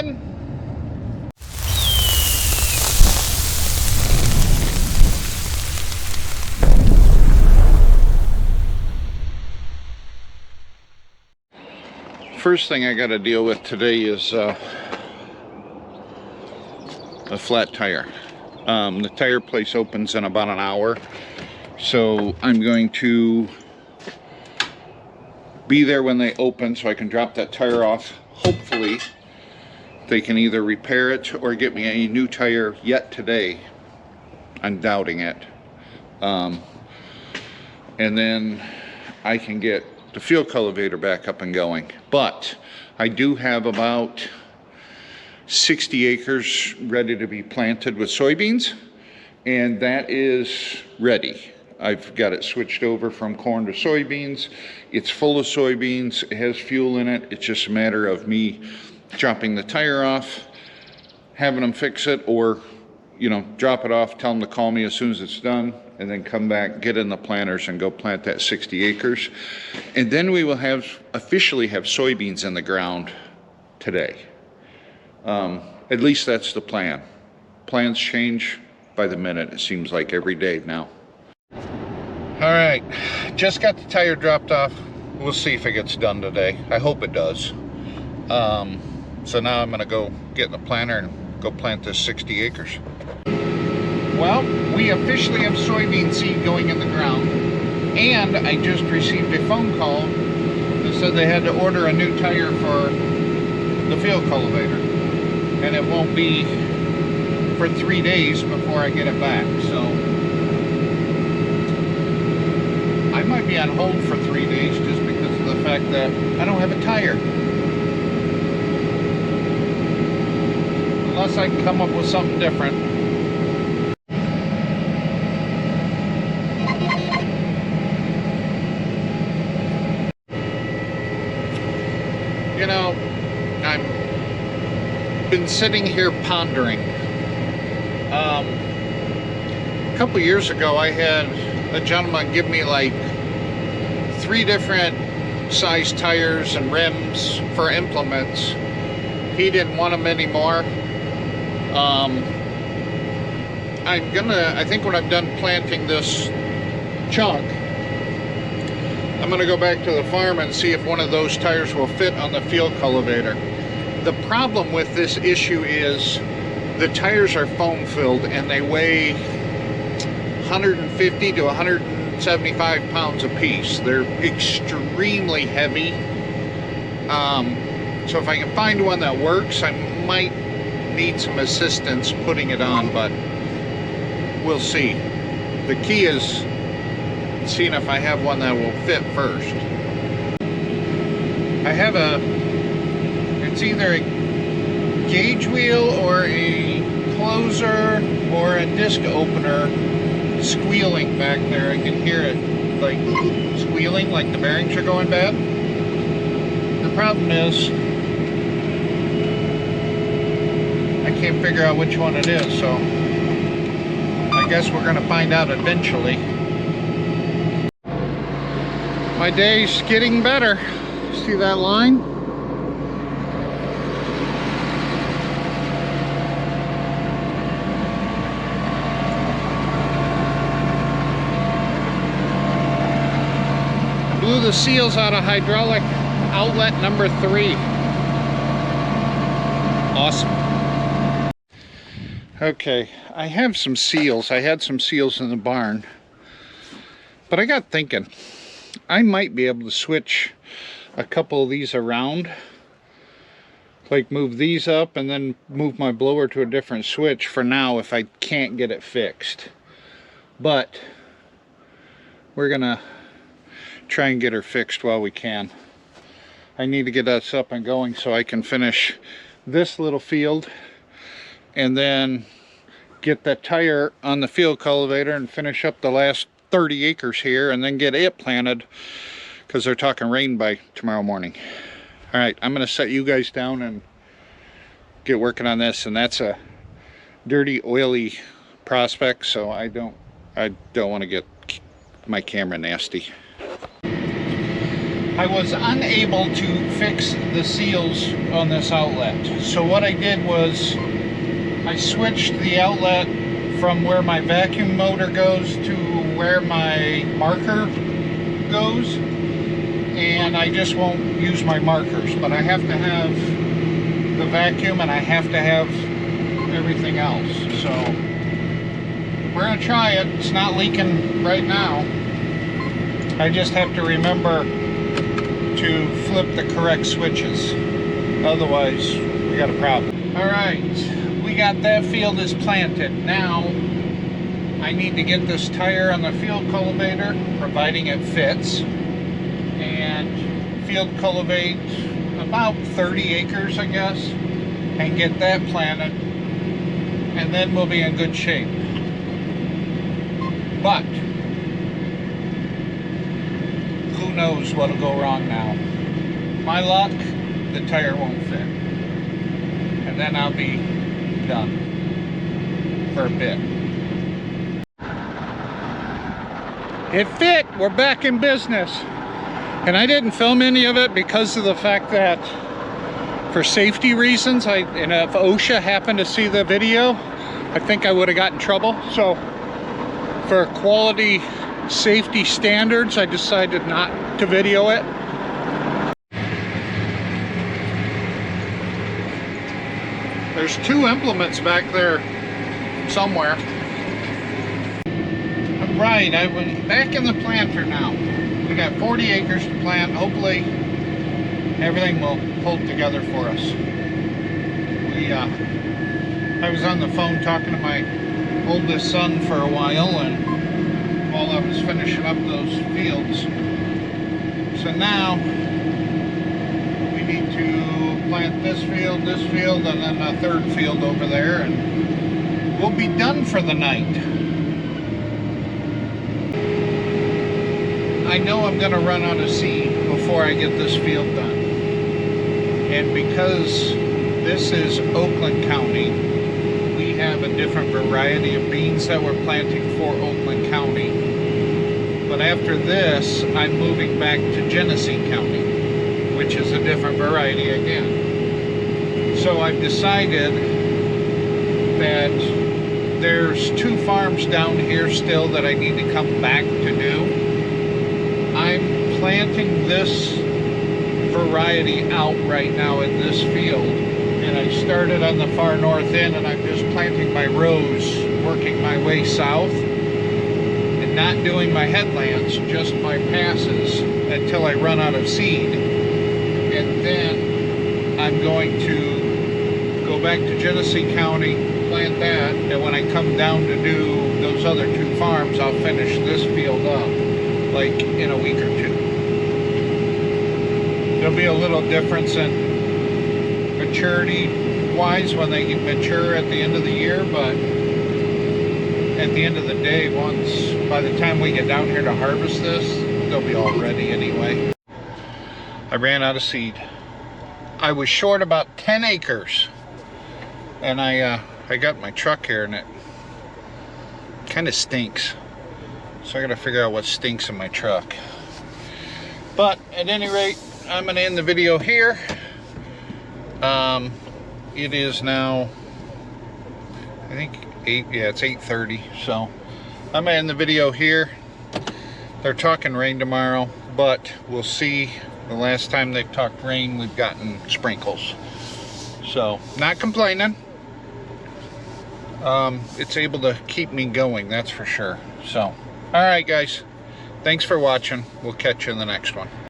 done. First thing I got to deal with today is a flat tire. The tire place opens in about an hour, so I'm going to be there when they open so I can drop that tire off. Hopefully they can either repair it or get me a new tire yet today. I'm doubting it. And then I can get the field cultivator back up and going. But I do have about 60 acres ready to be planted with soybeans, and that is ready. I've got it switched over from corn to soybeans. It's full of soybeans, it has fuel in it. It's just a matter of me dropping the tire off, having them fix it, or drop it off, tell them to call me as soon as it's done, and then come back, get in the planters, and go plant that 60 acres. And then we will officially have soybeans in the ground today. At least that's the plan. Plans change by the minute, it seems like, every day now. All right, just got the tire dropped off. We'll see if it gets done today. I hope it does. So now I'm gonna go get in the planter and go plant this 60 acres. Well, we officially have soybean seed going in the ground, and I just received a phone call that said they had to order a new tire for the field cultivator, and it won't be for 3 days before I get it back. So I might be on hold for 3 days just because of the fact that I don't have a tire. Unless I can come up with something different. I've been sitting here pondering. A couple years ago, I had a gentleman give me like 3 different size tires and rims for implements. He didn't want them anymore. I think when I'm done planting this chunk, I'm gonna go back to the farm and see if one of those tires will fit on the field cultivator. The problem with this issue is the tires are foam filled and they weigh 150 to 175 pounds a piece. They're extremely heavy. So if I can find one that works, I might need some assistance putting it on, but we'll see. The key is seeing if I have one that will fit first. I have it's either a gauge wheel or a closer or a disc opener squealing back there. I can hear it like squealing, like the bearings are going bad. The problem is I can't figure out which one it is, so I guess we're gonna find out eventually. My day's getting better. See that line? Blew the seals out of hydraulic outlet number 3. Awesome. Okay, I have some seals. I had some seals in the barn, but I got thinking I might be able to switch a couple of these around, like move these up and then move my blower to a different switch for now if I can't get it fixed. But we're gonna try and get her fixed while we can. I need to get us up and going so I can finish this little field and then get that tire on the field cultivator and finish up the last 30 acres here and then get it planted, because they're talking rain by tomorrow morning. All right, I'm gonna set you guys down and get working on this, and that's a dirty, oily prospect, so I don't want to get my camera nasty. I was unable to fix the seals on this outlet. So what I did was I switched the outlet from where my vacuum motor goes to where my marker goes, and I just won't use my markers, but I have to have the vacuum and I have to have everything else. So we're gonna try it. It's not leaking right now. I just have to remember to flip the correct switches, otherwise we got a problem. All right, we got that field is planted. Now I need to get this tire on the field cultivator, providing it fits, and field cultivate about 30 acres, I guess, and get that planted, and then we'll be in good shape. But who knows what'll go wrong now. My luck, the tire won't fit, and then I'll be done for a bit. It fit. We're back in business. And I didn't film any of it because of the fact that for safety reasons, and if OSHA happened to see the video, I think I would have got in trouble. So for quality safety standards, I decided not to video it. There's two implements back there somewhere. Right, I was back in the planter now. We got 40 acres to plant. Hopefully everything will hold together for us. I was on the phone talking to my oldest son for a while, and while I was finishing up those fields. So now we need to plant this field, and then a third field over there, and we'll be done for the night. I know I'm going to run out of seed before I get this field done. And because this is Oakland County, we have a different variety of beans that we're planting for Oakland County. But after this, I'm moving back to Genesee County, which is a different variety again. So I've decided that there's 2 farms down here still that I need to come back to do. I'm planting this variety out right now in this field, and I started on the far north end, and I'm just planting my rows, working my way south, and not doing my headlands, just my passes until I run out of seed. And then I'm going to go back to Genesee County, plant that, and when I come down to do those other 2 farms, I'll finish this field up like in a week or 2. There'll be a little difference in maturity wise when they mature at the end of the year, but at the end of the day, by the time we get down here to harvest this, they'll be all ready anyway. I ran out of seed. I was short about 10 acres, and I got my truck here, and it kind of stinks. So I gotta figure out what stinks in my truck. But at any rate, I'm gonna end the video here. It is now, I think it's 8:30. So I'm gonna end the video here. They're talking rain tomorrow, but we'll see. The last time they've talked rain, we've gotten sprinkles. So not complaining. It's able to keep me going, that's for sure. So. Alright guys, thanks for watching. We'll catch you in the next one.